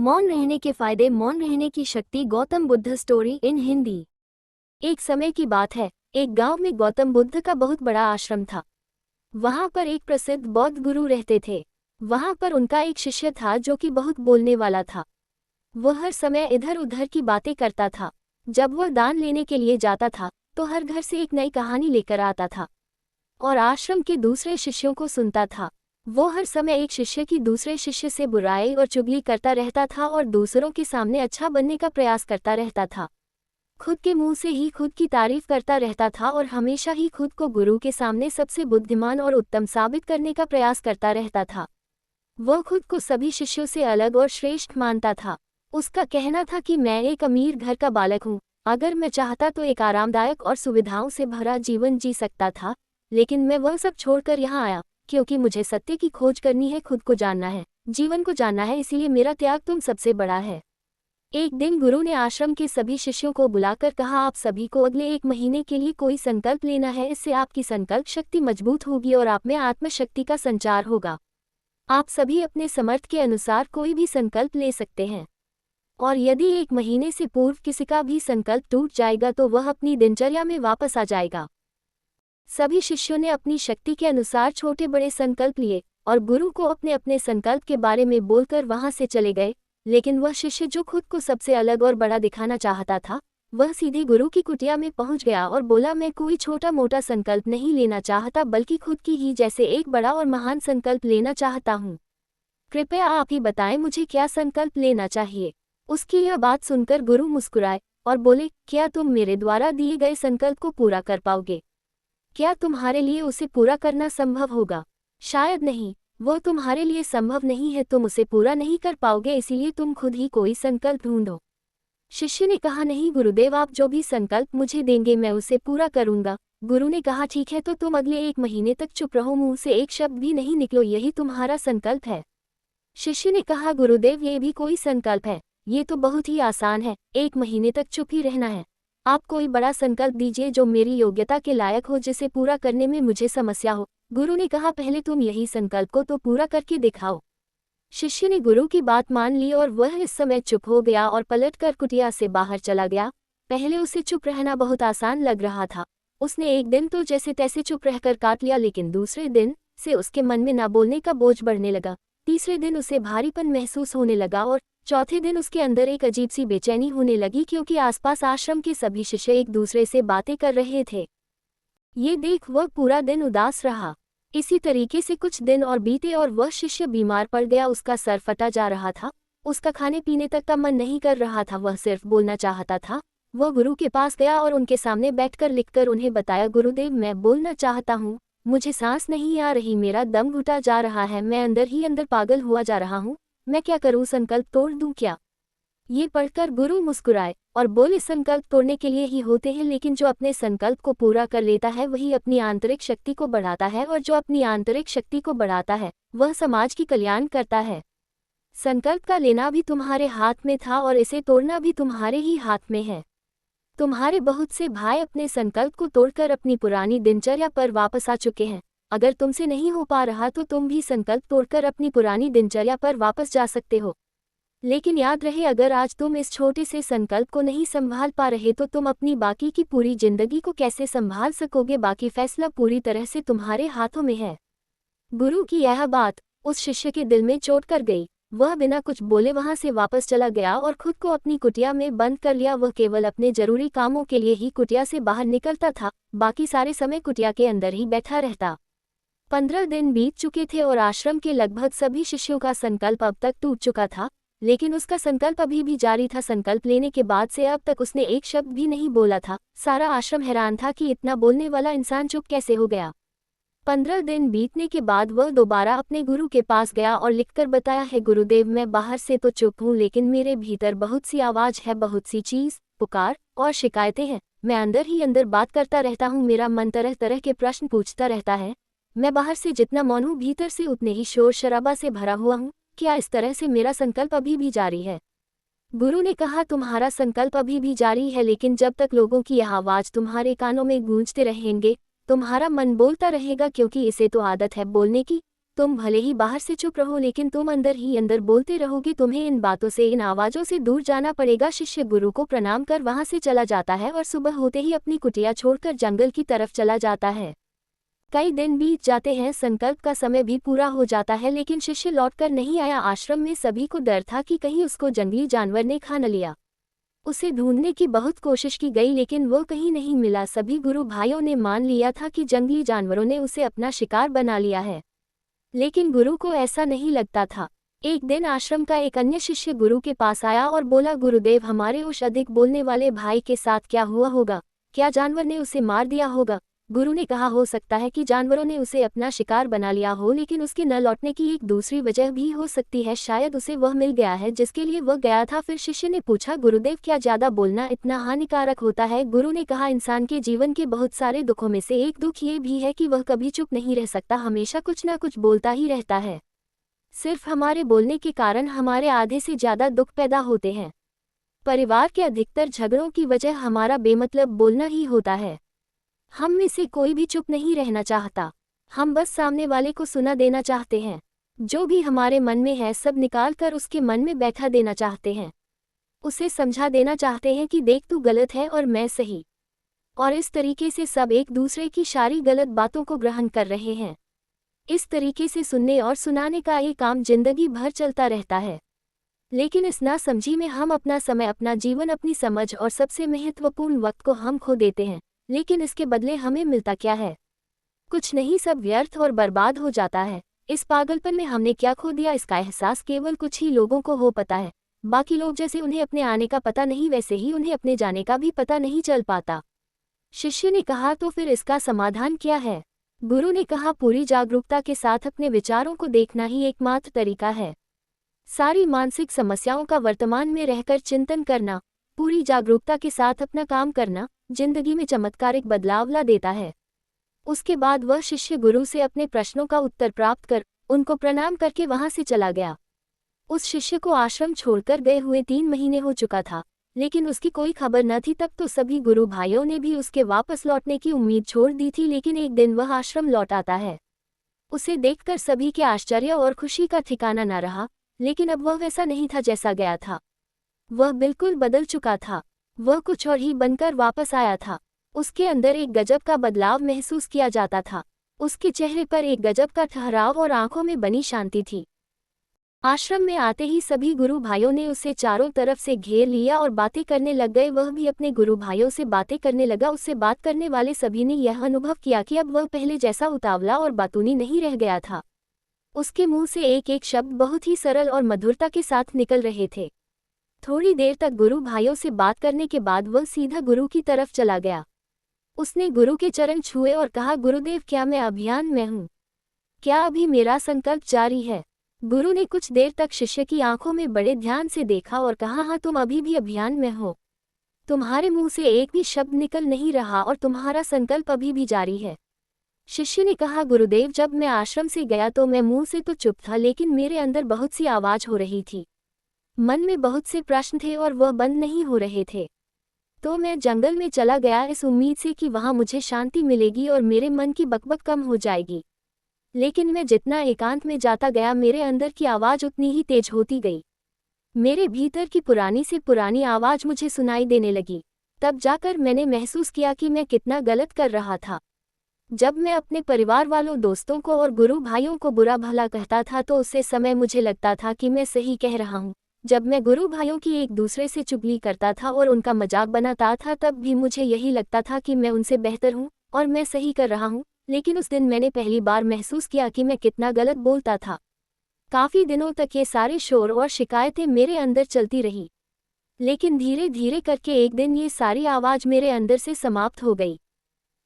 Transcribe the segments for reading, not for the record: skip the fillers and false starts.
मौन रहने के फायदे। मौन रहने की शक्ति। Gautam Buddha story in Hindi. एक समय की बात है, एक गांव में गौतम बुद्ध का बहुत बड़ा आश्रम था। वहां पर एक प्रसिद्ध बौद्ध गुरु रहते थे। वहां पर उनका एक शिष्य था जो कि बहुत बोलने वाला था। वह हर समय इधर उधर की बातें करता था। जब वह दान लेने के लिए जाता था तो हर घर से एक नई कहानी लेकर आता था और आश्रम के दूसरे शिष्यों को सुनता था। वो हर समय एक शिष्य की दूसरे शिष्य से बुराई और चुगली करता रहता था और दूसरों के सामने अच्छा बनने का प्रयास करता रहता था। खुद के मुंह से ही खुद की तारीफ करता रहता था और हमेशा ही खुद को गुरु के सामने सबसे बुद्धिमान और उत्तम साबित करने का प्रयास करता रहता था। वह खुद को सभी शिष्यों से अलग और श्रेष्ठ मानता था। उसका कहना था कि मैं एक अमीर घर का बालक हूँ। अगर मैं चाहता तो एक आरामदायक और सुविधाओं से भरा जीवन जी सकता था, लेकिन मैं वह सब छोड़कर यहाँ आया क्योंकि मुझे सत्य की खोज करनी है, खुद को जानना है, जीवन को जानना है, इसीलिए मेरा त्याग तुम सबसे बड़ा है। एक दिन गुरु ने आश्रम के सभी शिष्यों को बुलाकर कहा, आप सभी को अगले 1 महीने के लिए कोई संकल्प लेना है। इससे आपकी संकल्प शक्ति मजबूत होगी और आप में आत्मशक्ति का संचार होगा। आप सभी अपने समर्थ के अनुसार कोई भी संकल्प ले सकते हैं और यदि 1 महीने से पूर्व किसी का भी संकल्प टूट जाएगा तो वह अपनी दिनचर्या में वापस आ जाएगा। सभी शिष्यों ने अपनी शक्ति के अनुसार छोटे बड़े संकल्प लिए और गुरु को अपने अपने संकल्प के बारे में बोलकर वहां से चले गए। लेकिन वह शिष्य जो खुद को सबसे अलग और बड़ा दिखाना चाहता था, वह सीधे गुरु की कुटिया में पहुंच गया और बोला, मैं कोई छोटा मोटा संकल्प नहीं लेना चाहता, बल्कि खुद की ही जैसे एक बड़ा और महान संकल्प लेना चाहता हूँ। कृपया आप ही बताएं मुझे क्या संकल्प लेना चाहिए। उसकी यह बात सुनकर गुरु मुस्कुराए और बोले, क्या तुम मेरे द्वारा दिए गए संकल्प को पूरा कर पाओगे? क्या तुम्हारे लिए उसे पूरा करना संभव होगा? शायद नहीं, वो तुम्हारे लिए संभव नहीं है, तुम उसे पूरा नहीं कर पाओगे, इसीलिए तुम खुद ही कोई संकल्प ढूंढो। शिष्य ने कहा, नहीं गुरुदेव, आप जो भी संकल्प मुझे देंगे मैं उसे पूरा करूंगा। गुरु ने कहा, ठीक है, तो तुम अगले 1 महीने तक चुप रहो, मुंह से एक शब्द भी नहीं निकलो, यही तुम्हारा संकल्प है। शिष्य ने कहा, गुरुदेव, ये भी कोई संकल्प है? ये तो बहुत ही आसान है, 1 महीने तक चुप ही रहना है। आप कोई बड़ा संकल्प दीजिए जो मेरी योग्यता के लायक हो, जिसे पूरा करने में मुझे समस्या हो। गुरु ने कहा, पहले तुम यही संकल्प को तो पूरा करके दिखाओ। शिष्य ने गुरु की बात मान ली और वह इस समय चुप हो गया और पलटकर कुटिया से बाहर चला गया। पहले उसे चुप रहना बहुत आसान लग रहा था। उसने एक दिन तो जैसे तैसे चुप रहकर काट लिया, लेकिन दूसरे दिन से उसके मन में ना बोलने का बोझ बढ़ने लगा। तीसरे दिन उसे भारीपन महसूस होने लगा और चौथे दिन उसके अंदर एक अजीब सी बेचैनी होने लगी, क्योंकि आसपास आश्रम के सभी शिष्य एक दूसरे से बातें कर रहे थे। ये देख वह पूरा दिन उदास रहा। इसी तरीके से कुछ दिन और बीते और वह शिष्य बीमार पड़ गया। उसका सर फटा जा रहा था, उसका खाने पीने तक का मन नहीं कर रहा था, वह सिर्फ बोलना चाहता था। वह गुरु के पास गया और उनके सामने बैठकर लिखकर उन्हें बताया, गुरुदेव, मैं बोलना चाहता हूँ, मुझे सांस नहीं आ रही, मेरा दम घुटा जा रहा है, मैं अंदर ही अंदर पागल हुआ जा रहा हूँ, मैं क्या करूँ, संकल्प तोड़ दूँ क्या? ये पढ़कर गुरु मुस्कुराए और बोले, संकल्प तोड़ने के लिए ही होते हैं, लेकिन जो अपने संकल्प को पूरा कर लेता है वही अपनी आंतरिक शक्ति को बढ़ाता है, और जो अपनी आंतरिक शक्ति को बढ़ाता है वह समाज की कल्याण करता है। संकल्प का लेना भी तुम्हारे हाथ में था और इसे तोड़ना भी तुम्हारे ही हाथ में है। तुम्हारे बहुत से भाई अपने संकल्प को तोड़कर अपनी पुरानी दिनचर्या पर वापस आ चुके हैं। अगर तुमसे नहीं हो पा रहा तो तुम भी संकल्प तोड़कर अपनी पुरानी दिनचर्या पर वापस जा सकते हो। लेकिन याद रहे, अगर आज तुम इस छोटे से संकल्प को नहीं संभाल पा रहे तो तुम अपनी बाकी की पूरी जिंदगी को कैसे संभाल सकोगे? बाकी फैसला पूरी तरह से तुम्हारे हाथों में है। गुरु की यह बात उस शिष्य के दिल में चोट कर गई। वह बिना कुछ बोले वहां से वापस चला गया और खुद को अपनी कुटिया में बंद कर लिया। वह केवल अपने जरूरी कामों के लिए ही कुटिया से बाहर निकलता था, बाकी सारे समय कुटिया के अंदर ही बैठा रहता। 15 दिन बीत चुके थे और आश्रम के लगभग सभी शिष्यों का संकल्प अब तक टूट चुका था, लेकिन उसका संकल्प अभी भी जारी था। संकल्प लेने के बाद से अब तक उसने एक शब्द भी नहीं बोला था। सारा आश्रम हैरान था कि इतना बोलने वाला इंसान चुप कैसे हो गया। 15 दिन बीतने के बाद वह दोबारा अपने गुरु के पास गया और लिखकर बताया है, गुरुदेव, मैं बाहर से तो चुप हूँ, लेकिन मेरे भीतर बहुत सी आवाज है, बहुत सी चीज, पुकार और शिकायतें हैं। मैं अंदर ही अंदर बात करता रहता हूँ, मेरा मन तरह तरह के प्रश्न पूछता रहता है। मैं बाहर से जितना मौन हूँ, भीतर से उतने ही शोर शराबा से भरा हुआ हूँ। क्या इस तरह से मेरा संकल्प अभी भी जारी है? गुरु ने कहा, तुम्हारा संकल्प अभी भी जारी है, लेकिन जब तक लोगों की यह आवाज तुम्हारे कानों में गूंजते रहेंगे तुम्हारा मन बोलता रहेगा, क्योंकि इसे तो आदत है बोलने की। तुम भले ही बाहर से चुप रहो लेकिन तुम अंदर ही अंदर बोलते रहोगे, तुम्हें इन बातों से, इन आवाज़ों से दूर जाना पड़ेगा। शिष्य गुरु को प्रणाम कर वहां से चला जाता है और सुबह होते ही अपनी कुटिया छोड़कर जंगल की तरफ चला जाता है। कई दिन बीत जाते हैं, संकल्प का समय भी पूरा हो जाता है, लेकिन शिष्य लौटकर नहीं आया। आश्रम में सभी को डर था कि कहीं उसको जंगली जानवर ने खा न लिया। उसे ढूंढने की बहुत कोशिश की गई लेकिन वो कहीं नहीं मिला। सभी गुरु भाइयों ने मान लिया था कि जंगली जानवरों ने उसे अपना शिकार बना लिया है, लेकिन गुरु को ऐसा नहीं लगता था। एक दिन आश्रम का एक अन्य शिष्य गुरु के पास आया और बोला, गुरुदेव, हमारे उस अधिक बोलने वाले भाई के साथ क्या हुआ होगा? क्या जानवर ने उसे मार दिया होगा? गुरु ने कहा, हो सकता है कि जानवरों ने उसे अपना शिकार बना लिया हो, लेकिन उसके न लौटने की एक दूसरी वजह भी हो सकती है। शायद उसे वह मिल गया है जिसके लिए वह गया था। फिर शिष्य ने पूछा, गुरुदेव, क्या ज्यादा बोलना इतना हानिकारक होता है? गुरु ने कहा, इंसान के जीवन के बहुत सारे दुखों में से एक दुख ये भी है कि वह कभी चुप नहीं रह सकता, हमेशा कुछ न कुछ बोलता ही रहता है। सिर्फ हमारे बोलने के कारण हमारे आधे से ज्यादा दुख पैदा होते हैं। परिवार के अधिकतर झगड़ों की वजह हमारा बेमतलब बोलना ही होता है। हम में से कोई भी चुप नहीं रहना चाहता, हम बस सामने वाले को सुना देना चाहते हैं। जो भी हमारे मन में है सब निकाल कर उसके मन में बैठा देना चाहते हैं। उसे समझा देना चाहते हैं कि देख, तू गलत है और मैं सही। और इस तरीके से सब एक दूसरे की सारी गलत बातों को ग्रहण कर रहे हैं। इस तरीके से सुनने और सुनाने का ये काम जिंदगी भर चलता रहता है। लेकिन इस नासमझी में हम अपना समय, अपना जीवन, अपनी समझ और सबसे महत्वपूर्ण वक्त को हम खो देते हैं। लेकिन इसके बदले हमें मिलता क्या है? कुछ नहीं, सब व्यर्थ और बर्बाद हो जाता है। इस पागलपन में हमने क्या खो दिया, इसका एहसास केवल कुछ ही लोगों को हो पता है। बाकी लोग जैसे उन्हें अपने आने का पता नहीं, वैसे ही उन्हें अपने जाने का भी पता नहीं चल पाता। शिष्य ने कहा, तो फिर इसका समाधान क्या है? गुरु ने कहा, पूरी जागरूकता के साथ अपने विचारों को देखना ही एकमात्र तरीका है। सारी मानसिक समस्याओं का वर्तमान में रहकर चिंतन करना, पूरी जागरूकता के साथ अपना काम करना जिंदगी में चमत्कारिक बदलाव ला देता है। उसके बाद वह शिष्य गुरु से अपने प्रश्नों का उत्तर प्राप्त कर उनको प्रणाम करके वहां से चला गया। उस शिष्य को आश्रम छोड़कर गए हुए 3 महीने हो चुका था, लेकिन उसकी कोई खबर न थी। तब तो सभी गुरु भाइयों ने भी उसके वापस लौटने की उम्मीद छोड़ दी थी। लेकिन एक दिन वह आश्रम लौट आता है। उसे देखकर सभी के आश्चर्य और खुशी का ठिकाना न रहा। लेकिन अब वह वैसा नहीं था जैसा गया था। वह बिल्कुल बदल चुका था। वह कुछ और ही बनकर वापस आया था। उसके अंदर एक गजब का बदलाव महसूस किया जाता था। उसके चेहरे पर एक गजब का ठहराव और आंखों में बनी शांति थी। आश्रम में आते ही सभी गुरु भाइयों ने उसे चारों तरफ से घेर लिया और बातें करने लग गए। वह भी अपने गुरु भाइयों से बातें करने लगा। उससे बात करने वाले सभी ने यह अनुभव किया कि अब वह पहले जैसा उतावला और बातूनी नहीं रह गया था। उसके मुंह से एक एक शब्द बहुत ही सरल और मधुरता के साथ निकल रहे थे। थोड़ी देर तक गुरु भाइयों से बात करने के बाद वह सीधा गुरु की तरफ चला गया। उसने गुरु के चरण छुए और कहा, गुरुदेव, क्या मैं अभियान में हूँ? क्या अभी मेरा संकल्प जारी है? गुरु ने कुछ देर तक शिष्य की आंखों में बड़े ध्यान से देखा और कहा, हाँ, तुम अभी भी अभियान में हो। तुम्हारे मुंह से एक भी शब्द निकल नहीं रहा और तुम्हारा संकल्प अभी भी जारी है। शिष्य ने कहा, गुरुदेव, जब मैं आश्रम से गया तो मैं मुंह से तो चुप था, लेकिन मेरे अंदर बहुत सी आवाज हो रही थी। मन में बहुत से प्रश्न थे और वह बंद नहीं हो रहे थे। तो मैं जंगल में चला गया इस उम्मीद से कि वहां मुझे शांति मिलेगी और मेरे मन की बकबक कम हो जाएगी। लेकिन मैं जितना एकांत में जाता गया, मेरे अंदर की आवाज उतनी ही तेज होती गई। मेरे भीतर की पुरानी से पुरानी आवाज मुझे सुनाई देने लगी। तब जाकर मैंने महसूस किया कि मैं कितना गलत कर रहा था। जब मैं अपने परिवार वालों, दोस्तों को और गुरु भाइयों को बुरा भला कहता था तो उससे समय मुझे लगता था कि मैं सही कह रहा हूँ। जब मैं गुरु भाइयों की एक दूसरे से चुगली करता था और उनका मजाक बनाता था, तब भी मुझे यही लगता था कि मैं उनसे बेहतर हूँ और मैं सही कर रहा हूँ। लेकिन उस दिन मैंने पहली बार महसूस किया कि मैं कितना गलत बोलता था। काफी दिनों तक ये सारे शोर और शिकायतें मेरे अंदर चलती रही, लेकिन धीरे धीरे करके एक दिन ये सारी आवाज मेरे अंदर से समाप्त हो गई।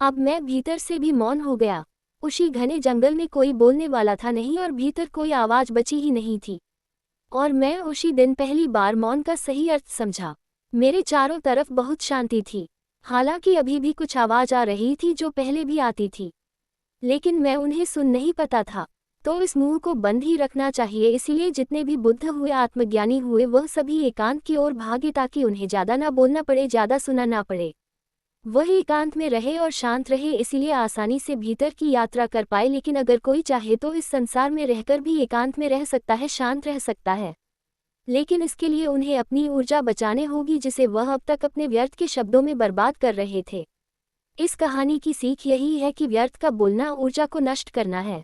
अब मैं भीतर से भी मौन हो गया। उसी घने जंगल में कोई बोलने वाला था नहीं और भीतर कोई आवाज बची ही नहीं थी। और मैं उसी दिन पहली बार मौन का सही अर्थ समझा। मेरे चारों तरफ बहुत शांति थी। हालांकि अभी भी कुछ आवाज आ रही थी जो पहले भी आती थी, लेकिन मैं उन्हें सुन नहीं पाता था। तो इस मुंह को बंद ही रखना चाहिए। इसलिए जितने भी बुद्ध हुए, आत्मज्ञानी हुए, वह सभी एकांत की ओर भागे ताकि उन्हें ज्यादा ना बोलना पड़े, ज्यादा सुना ना पड़े। वह एकांत में रहे और शांत रहे, इसीलिए आसानी से भीतर की यात्रा कर पाए। लेकिन अगर कोई चाहे तो इस संसार में रहकर भी एकांत में रह सकता है, शांत रह सकता है, लेकिन इसके लिए उन्हें अपनी ऊर्जा बचाने होगी जिसे वह अब तक अपने व्यर्थ के शब्दों में बर्बाद कर रहे थे। इस कहानी की सीख यही है कि व्यर्थ का बोलना ऊर्जा को नष्ट करना है,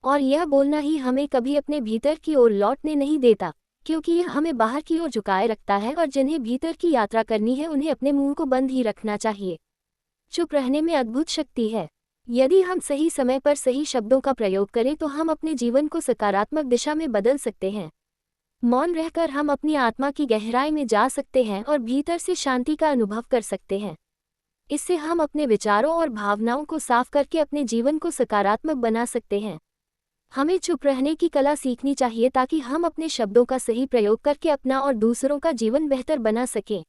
और यह बोलना ही हमें कभी अपने भीतर की ओर लौटने नहीं देता, क्योंकि यह हमें बाहर की ओर झुकाए रखता है, और जिन्हें भीतर की यात्रा करनी है उन्हें अपने मुंह को बंद ही रखना चाहिए। चुप रहने में अद्भुत शक्ति है। यदि हम सही समय पर सही शब्दों का प्रयोग करें तो हम अपने जीवन को सकारात्मक दिशा में बदल सकते हैं। मौन रहकर हम अपनी आत्मा की गहराई में जा सकते हैं और भीतर से शांति का अनुभव कर सकते हैं। इससे हम अपने विचारों और भावनाओं को साफ करके अपने जीवन को सकारात्मक बना सकते हैं। हमें चुप रहने की कला सीखनी चाहिए ताकि हम अपने शब्दों का सही प्रयोग करके अपना और दूसरों का जीवन बेहतर बना सकें।